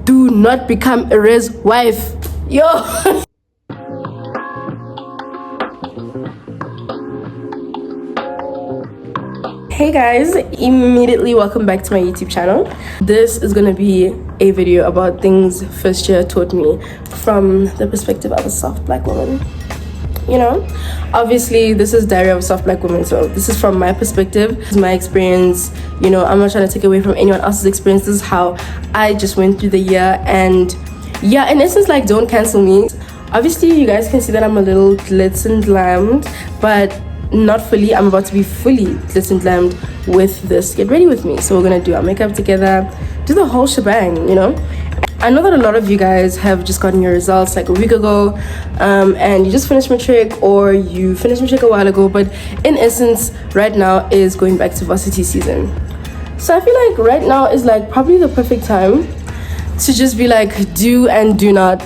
Do not become a res wife. Yo. Hey guys, immediately welcome back to my YouTube channel. This is gonna be a video about things first year taught me from the perspective of a soft black woman. You know, obviously this is Diary of a Soft Black Woman, so this is from my perspective. This is my experience. You know, I'm not trying to take away from anyone else's experience. This is how I just went through the year. And yeah, in essence, like, don't cancel me. Obviously you guys can see that I'm a little glitz and glammed, but not fully. I'm about to be fully glitz and glammed with this. Get ready with me. So we're gonna do our makeup together, do the whole shebang, you know. I know that a lot of you guys have just gotten your results like a week ago, and you just finished matric, or you finished matric a while ago, but in essence right now is going back to varsity season. So I feel like right now is like probably the perfect time to just be like do and do not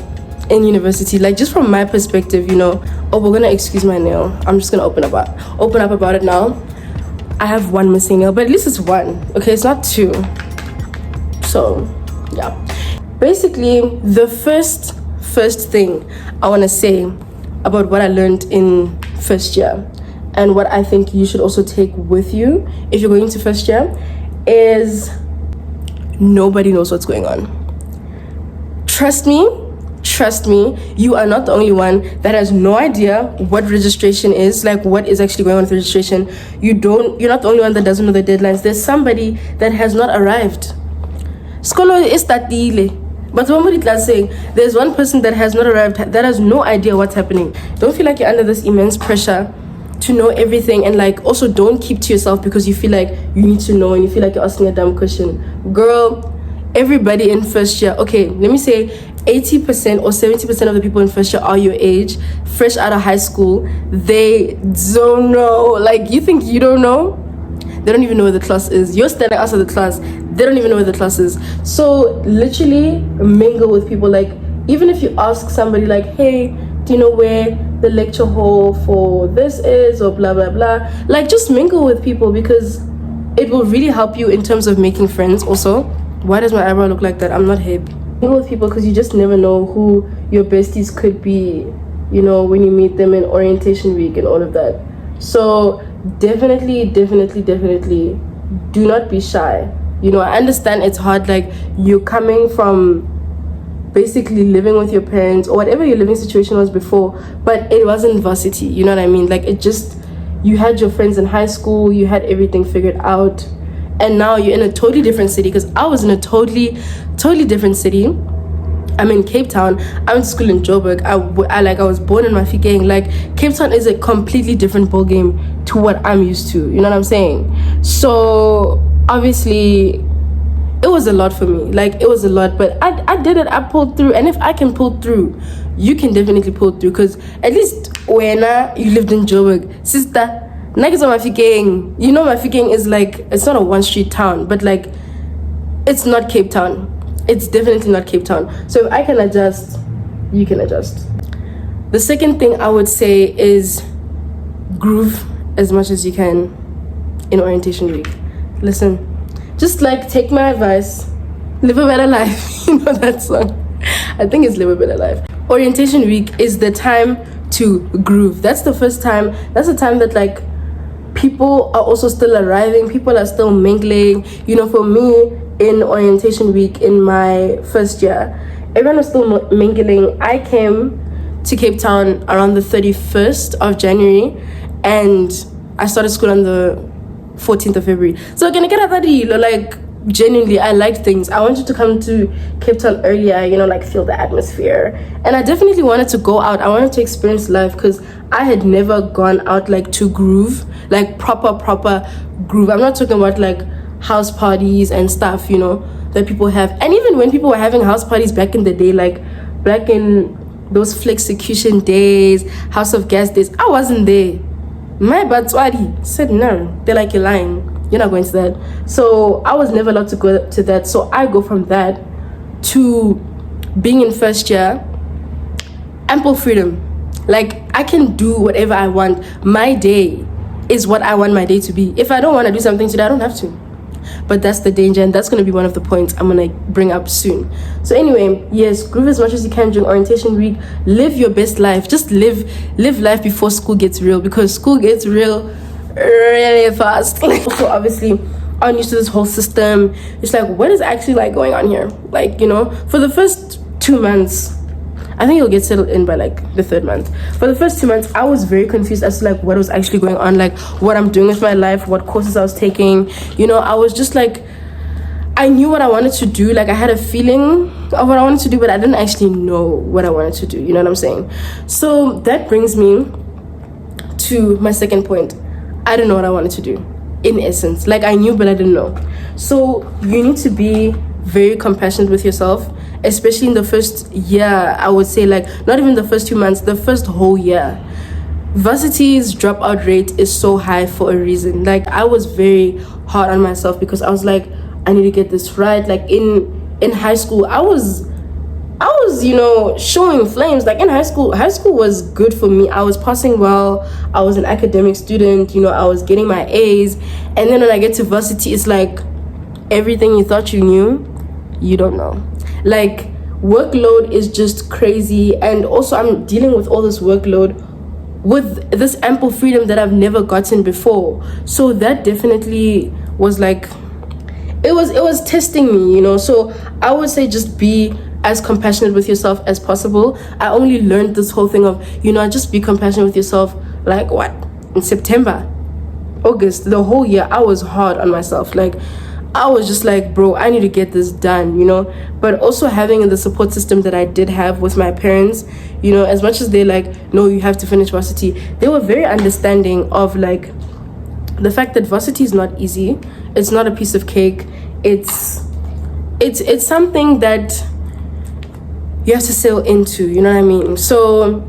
in university. Like, just from my perspective, you know. Oh, we're gonna excuse my nail. I'm just gonna open up about it now. I have one missing nail, but at least it's one. Okay, it's not two. So yeah, basically the first thing I want to say about what I learned in first year, and what I think you should also take with you if you're going to first year, is nobody knows what's going on. Trust me, you are not the only one that has no idea what registration is, like what is actually going on with registration. You're not the only one that doesn't know the deadlines. There's somebody that has not arrived. Skolo is tatile. But somebody that's saying there's one person that has not arrived, that has no idea what's happening. Don't feel like you're under this immense pressure to know everything, and like also don't keep to yourself because you feel like you need to know and you feel like you're asking a dumb question. Girl, everybody in first year, okay, let me say 80% or 70% of the people in first year are your age, fresh out of high school. They don't know. Like, you think you don't know? They don't even know where the class is. You're standing outside the class. They don't even know where the class is. So literally mingle with people. Like, even if you ask somebody like, hey, do you know where the lecture hall for this is, or blah blah blah, like, just mingle with people, because it will really help you in terms of making friends. Also, why does my eyebrow look like that? I'm not hip. Mingle with people, because you just never know who your besties could be, you know, when you meet them in orientation week and all of that. So definitely do not be shy. You know, I understand it's hard, like, you're coming from basically living with your parents or whatever your living situation was before, but it wasn't varsity, you know what I mean? Like, it just, you had your friends in high school, you had everything figured out, and now you're in a totally different city. Because I was in a totally different city. I'm in Cape Town. I went to school in Joburg. I was born in Mafikeng. Like, Cape Town is a completely different ball game to what I'm used to, you know what I'm saying? So obviously it was a lot for me. Like, it was a lot, but I did it. I pulled through, and if I can pull through, you can definitely pull through. Because at least when you lived in Joburg, sister, Nagisa Mafikeng, you know, Mafikeng is like, it's not a one street town, but like, it's not Cape Town. It's definitely not Cape Town. So if I can adjust, you can adjust. The second thing I would say is groove as much as you can in orientation week. Listen, just like, take my advice, live a better life. You know that song? I think it's Live a Better Life. Orientation week is the time to groove. That's the first time. That's the time that, like, people are also still arriving. People are still mingling. You know, for me, in orientation week in my first year, everyone was still mingling. I came to Cape Town around the 31st of January, and I started school on the 14th of February. So can I get out that, like, genuinely, I liked things. I wanted to come to Cape Town earlier, you know, like, feel the atmosphere. And I definitely wanted to go out. I wanted to experience life, because I had never gone out, like, to groove, like proper groove. I'm not talking about like house parties and stuff, you know, that people have. And even when people were having house parties back in the day, like back in those flexecution days, house of gas days, I wasn't there. My batswadi said no. They're like, you're lying, you're not going to that. So I was never allowed to go to that. So I go from that to being in first year, ample freedom. Like, I can do whatever I want. My day is what I want my day to be. If I don't want to do something today, I don't have to. But that's the danger, and that's going to be one of the points I'm going to bring up soon. So anyway, yes, groove as much as you can during orientation week. Live your best life. Just live life before school gets real, because school gets real really fast. Also, obviously, I'm used to this whole system. It's like, what is actually like going on here? Like, you know, for the first 2 months, I think you'll get settled in by like the 3rd month. For the first 2 months, I was very confused as to like what was actually going on, like what I'm doing with my life, what courses I was taking. You know, I was just like, I knew what I wanted to do. Like I had a feeling of what I wanted to do, but I didn't actually know what I wanted to do. You know what I'm saying? So that brings me to my second point. I didn't know what I wanted to do, in essence. Like I knew, but I didn't know. So you need to be very compassionate with yourself, especially in the first year. I would say, like, not even the first 2 months, the first whole year. Varsity's dropout rate is so high for a reason. Like I was very hard on myself because I was like, I need to get this right. Like in high school, I was, you know, showing flames. Like in high school was good for me. I was passing well. I was an academic student. You know, I was getting my A's. And then when I get to varsity, it's like everything you thought you knew, you don't know. Like workload is just crazy. And also I'm dealing with all this workload with this ample freedom that I've never gotten before. So that definitely was like, it was testing me, you know. So I would say just be as compassionate with yourself as possible. I only learned this whole thing of, you know, just be compassionate with yourself, like what, in September, August, the whole year. I was hard on myself. Like I was just like, bro, I need to get this done, you know. But also having the support system that I did have with my parents, you know, as much as they like, no, you have to finish varsity, they were very understanding of like the fact that varsity is not easy. It's not a piece of cake. It's something that you have to sail into, you know what I mean? So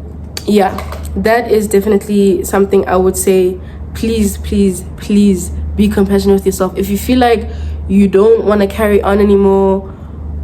yeah, that is definitely something I would say. Please be compassionate with yourself. If you feel like you don't want to carry on anymore,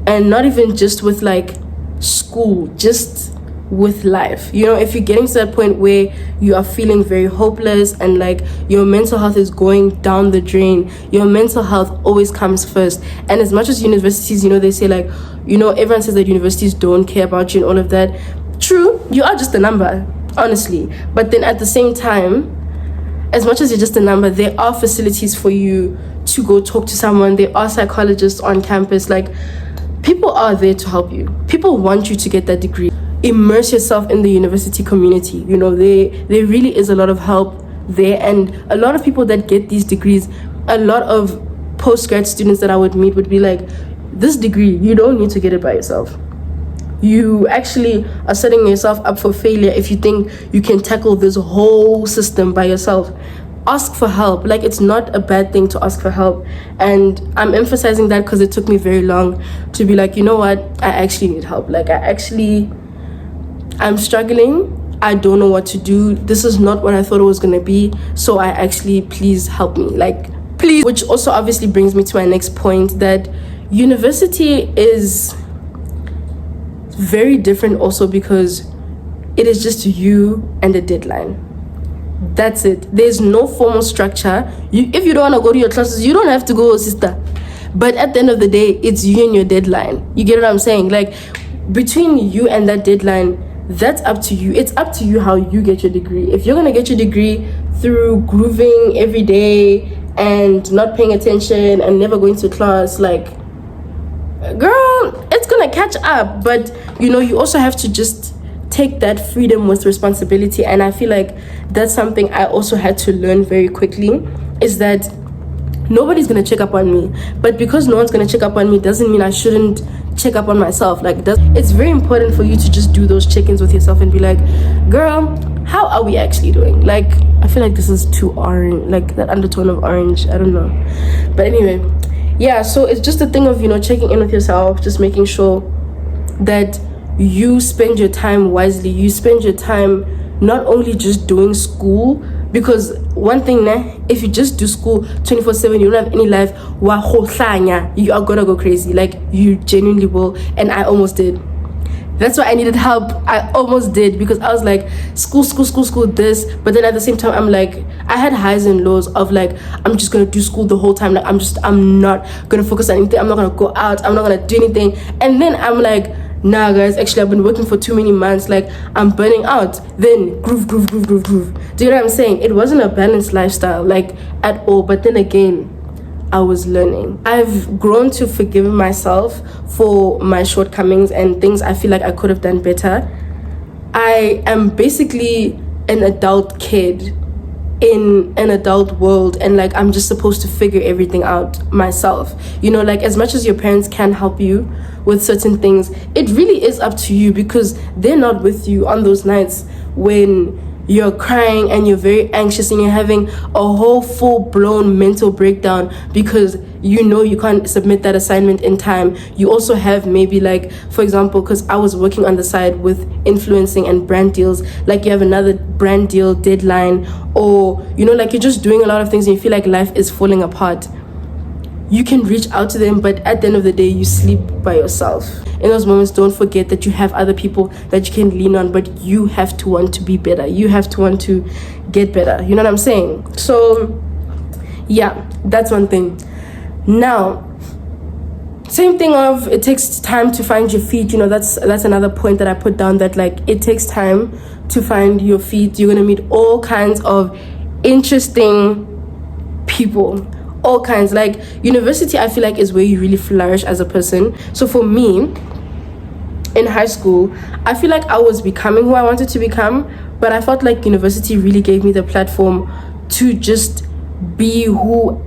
and not even just with like school, just with life, you know, if you're getting to that point where you are feeling very hopeless and like your mental health is going down the drain, your mental health always comes first. And as much as universities, you know, they say like, you know, everyone says that universities don't care about you and all of that. True, you are just a number, honestly. But then at the same time, as much as you're just a number, there are facilities for you to go talk to someone. There are psychologists on campus. Like people are there to help you. People want you to get that degree. Immerse yourself in the university community. You know, there really is a lot of help there, and a lot of people that get these degrees, a lot of postgrad students that I would meet would be like, this degree, you don't need to get it by yourself. You actually are setting yourself up for failure if you think you can tackle this whole system by yourself. Ask for help. Like it's not a bad thing to ask for help. And I'm emphasizing that because it took me very long to be like, you know what, I actually need help. Like I'm struggling. I don't know what to do. This is not what I thought it was going to be. So please help me. Like, please. Which also obviously brings me to my next point, that university is very different also because it is just you and a deadline. That's it. There's no formal structure. If you don't want to go to your classes, you don't have to go, sister. But at the end of the day, it's you and your deadline. You get what I'm saying? Like between you and that deadline, that's up to you. It's up to you how you get your degree. If you're going to get your degree through grooving every day and not paying attention and never going to class, like, girl, it's going to catch up. But, you know, you also have to just take that freedom with responsibility. And I feel like that's something I also had to learn very quickly, is that nobody's going to check up on me. But because no one's going to check up on me doesn't mean I shouldn't check up on myself. Like, it's very important for you to just do those check-ins with yourself and be like, girl, how are we actually doing? Like, I feel like this is too orange, like that undertone of orange, I don't know. But anyway, yeah, so it's just a thing of, you know, checking in with yourself, just making sure that you spend your time wisely. You spend your time not only just doing school, because one thing, if you just do school 24/7, you don't have any life, you are gonna go crazy. Like, you genuinely will. And I almost did. That's why I needed help. I almost did, because I was like, school, this. But then at the same time, I'm like, I had highs and lows of like, I'm just gonna do school the whole time. Like, I'm not gonna focus on anything. I'm not gonna go out. I'm not gonna do anything. And then I'm like, nah, guys, actually, I've been working for too many months. Like, I'm burning out. Then groove. Do you know what I'm saying? It wasn't a balanced lifestyle, like, at all. But then again, I was learning. I've grown to forgive myself for my shortcomings and things I feel like I could have done better. I am basically an adult kid in an adult world, and like, I'm just supposed to figure everything out myself. You know, like, as much as your parents can help you with certain things, it really is up to you, because they're not with you on those nights when you're crying and you're very anxious and you're having a whole full-blown mental breakdown because you know you can't submit that assignment in time. You also have maybe, like, for example, because I was working on the side with influencing and brand deals, like, you have another brand deal deadline, or, you know, like, you're just doing a lot of things and you feel like life is falling apart. You can reach out to them, but at the end of the day, you sleep by yourself. In those moments, don't forget that you have other people that you can lean on, but you have to want to be better. You have to want to get better. You know what I'm saying? So, yeah, that's one thing. Now, same thing of, it takes time to find your feet. You know, that's another point that I put down, that like, it takes time to find your feet. You're gonna meet all kinds of interesting people, all kinds. Like, university, I feel like, is where you really flourish as a person. So for me, in high school, I feel like I was becoming who I wanted to become, but I felt like university really gave me the platform to just be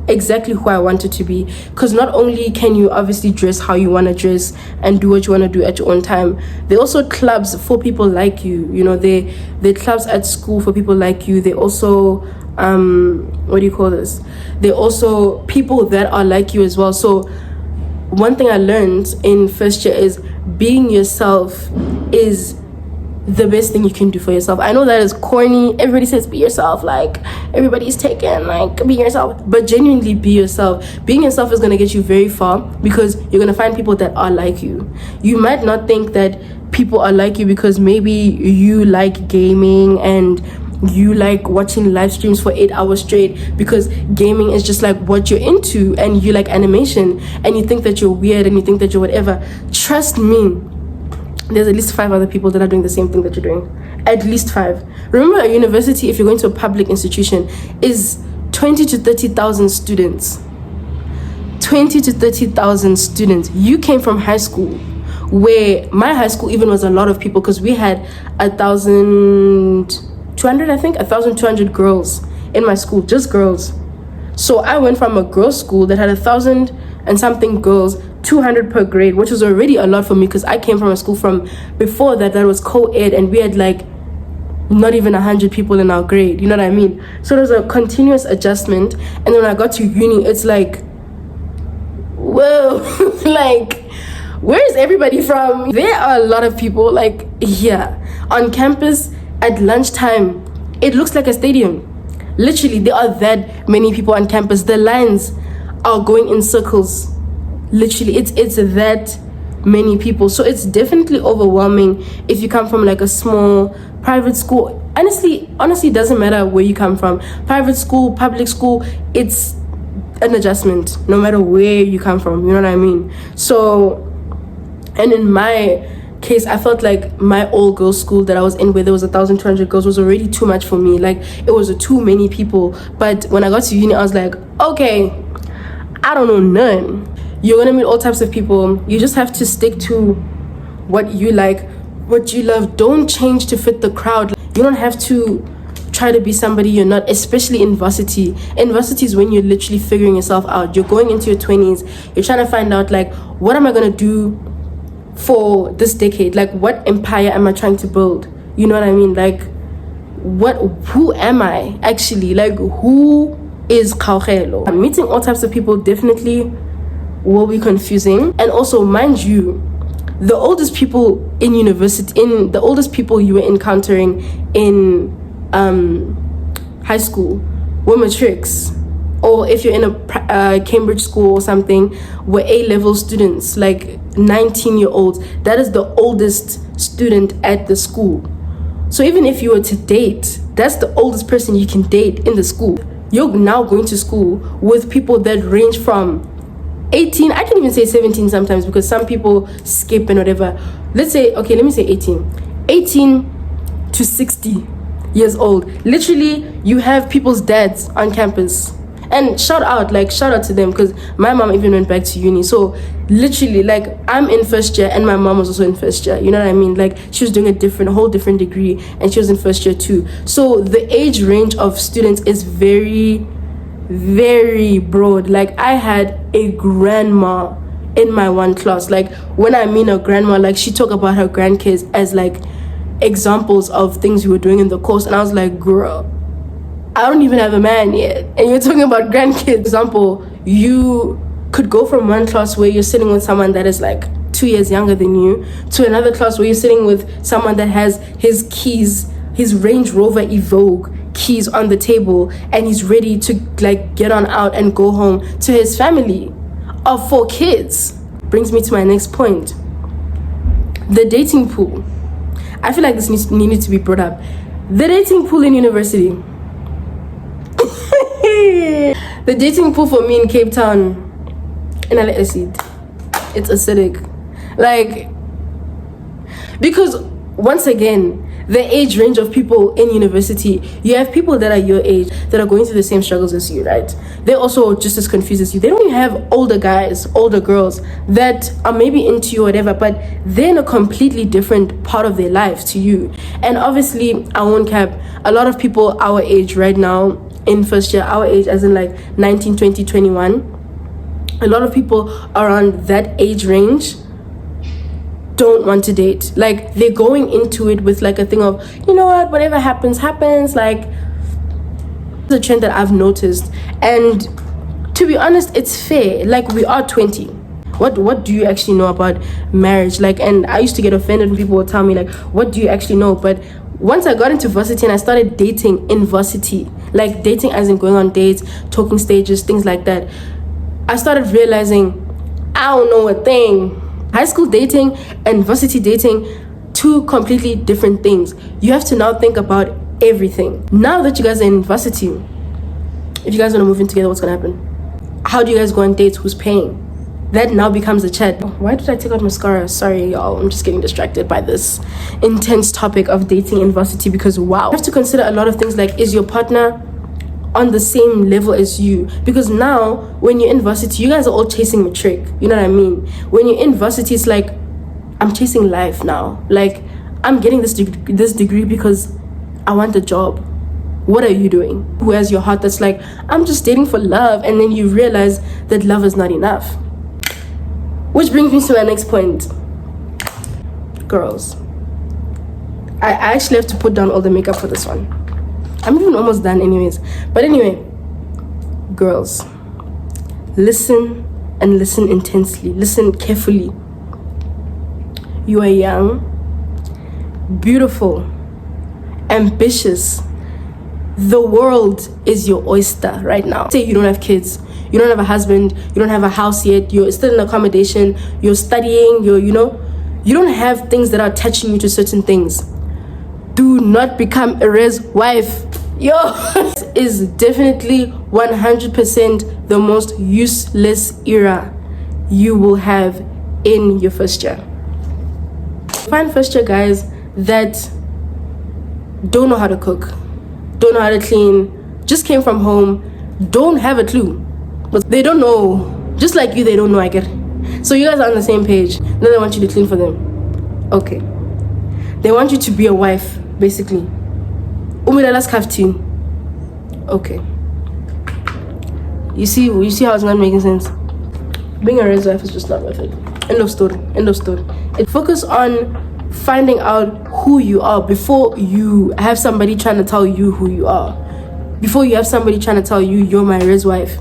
exactly who I wanted to be. Because not only can you obviously dress how you want to dress and do what you want to do at your own time, there are also clubs for people like you. You know, they clubs at school for people like you. They also what do you call this? They're also people that are like you as well. So one thing I learned in first year is being yourself is the best thing you can do for yourself. I know that is corny. Everybody says be yourself, like, everybody's taken, like, be yourself, but genuinely be yourself. Being yourself is going to get you very far, because you're going to find people that are like you. You might not think that people are like you because maybe you like gaming and you like watching live streams for 8 hours straight, because gaming is just like what you're into, and you like animation, and you think that you're weird and you think that you're whatever. Trust me, there's at least 5 other people that are doing the same thing that you're doing. At least 5. Remember, a university, if you're going to a public institution, is 20 to 30,000 students. 20 to 30,000 students. You came from high school, where my high school even was a lot of people, because we had 1,200, I think, 1,200 girls in my school, just girls. So I went from a girls' school that had 1,000 and something girls, 200 per grade, which was already a lot for me, because I came from a school from before that was co-ed, and we had like not even 100 people in our grade. You know what I mean? So there was a continuous adjustment. And then when I got to uni, it's like, whoa, like, where is everybody from? There are a lot of people, like, yeah, on campus at lunchtime, it looks like a stadium. Literally, there are that many people on campus. The lines are going in circles. Literally, it's that many people. So it's definitely overwhelming if you come from like a small private school. Honestly, it doesn't matter where you come from. Private school, public school, it's an adjustment no matter where you come from. You know what I mean? So, and in my case, I felt like my old girls' school that I was in, where there was 1,200 girls, was already too much for me. Like, it was too many people. But when I got to uni, I was like, okay, I don't know none. You're gonna meet all types of people. You just have to stick to what you like, what you love. Don't change to fit the crowd. You don't have to try to be somebody you're not, especially in varsity. In varsity is when you're literally figuring yourself out. You're going into your 20s. You're trying to find out, like, what am I gonna do for this decade? Like, what empire am I trying to build? You know what I mean? Like, who am I actually? Like, who is Kaugelo? Meeting all types of people definitely will be confusing. And also, mind you, the oldest people in university, the oldest people you were encountering in high school were matrics, or if you're in a Cambridge school or something, were A-level students. Like, 19-year-olds. That is the oldest student at the school. So even if you were to date, that's the oldest person you can date in the school. You're now going to school with people that range from 18, I can even say 17 sometimes, because some people skip and whatever. Let's say, okay, let me say 18 to 60 years old. Literally, you have people's dads on campus. And shout out to them, because my mom even went back to uni. So literally, like, I'm in first year and my mom was also in first year. You know what I mean? Like, she was doing a whole different degree, and she was in first year too. So the age range of students is very, very broad. Like, I had a grandma in my one class. Like, when I mean a grandma, like, she talked about her grandkids as like examples of things we were doing in the course, and I was like, girl, I don't even have a man yet, and you're talking about grandkids. Example, you could go from one class where you're sitting with someone that is like 2 years younger than you, to another class where you're sitting with someone that has his keys, his Range Rover Evoque keys on the table, and he's ready to like get on out and go home to his family of 4 kids. Brings me to my next point, the dating pool. I feel like this needed to be brought up. The dating pool in university. The dating pool for me in Cape Town, in acid, it's acidic. Like, because once again, the age range of people in university, you have people that are your age that are going through the same struggles as you, right? They're also just as confused as you. They don't even have older guys, older girls that are maybe into you or whatever, but they're in a completely different part of their life to you. And obviously, I won't cap, a lot of people our age right now in first year, our age as in like 19, 20, 21, a lot of people around that age range don't want to date. Like, they're going into it with like a thing of, you know what, whatever happens, like, the trend that I've noticed. And to be honest, it's fair. Like, we are 20. What do you actually know about marriage? Like, and I used to get offended when people would tell me like, what do you actually know? But once I got into varsity and I started dating in varsity, like dating as in going on dates, talking stages, things like that, I started realizing I don't know a thing. High school dating and varsity dating, two completely different things. You have to now think about everything. Now that you guys are in varsity, if you guys want to move in together, what's gonna happen? How do you guys go on dates? Who's paying? That now becomes a chat. Why did I take out mascara? Sorry, y'all. I'm just getting distracted by this intense topic of dating in varsity, because wow. You have to consider a lot of things, like, is your partner on the same level as you? Because now, when you're in varsity, you guys are all chasing matric. You know what I mean? When you're in varsity, it's like, I'm chasing life now. Like, I'm getting this degree because I want a job. What are you doing? Who has your heart that's like, I'm just dating for love, and then you realize that love is not enough. Which brings me to my next point. Girls. I actually have to put down all the makeup for this one. I'm even almost done anyways. But anyway, girls, listen, and listen intensely. Listen carefully. You are young, beautiful, ambitious. The world is your oyster right now. Say you don't have kids, you don't have a husband, you don't have a house yet, you're still in accommodation, you're studying, you don't have things that are attaching you to certain things. Do not become a res wife. Yo, is definitely 100% the most useless era you will have in your first year. Find first year guys that don't know how to cook, don't know how to clean, just came from home, don't have a clue. But they don't know, just like you, they don't know, I get it. So you guys are on the same page. Now they want you to clean for them. Okay. They want you to be a wife, basically. Umidala's kaftin. Okay. You see how it's not making sense? Being a res wife is just not worth it. End of story. End of story. It focus on finding out who you are before you have somebody trying to tell you who you are. Before you have somebody trying to tell you you're my res wife.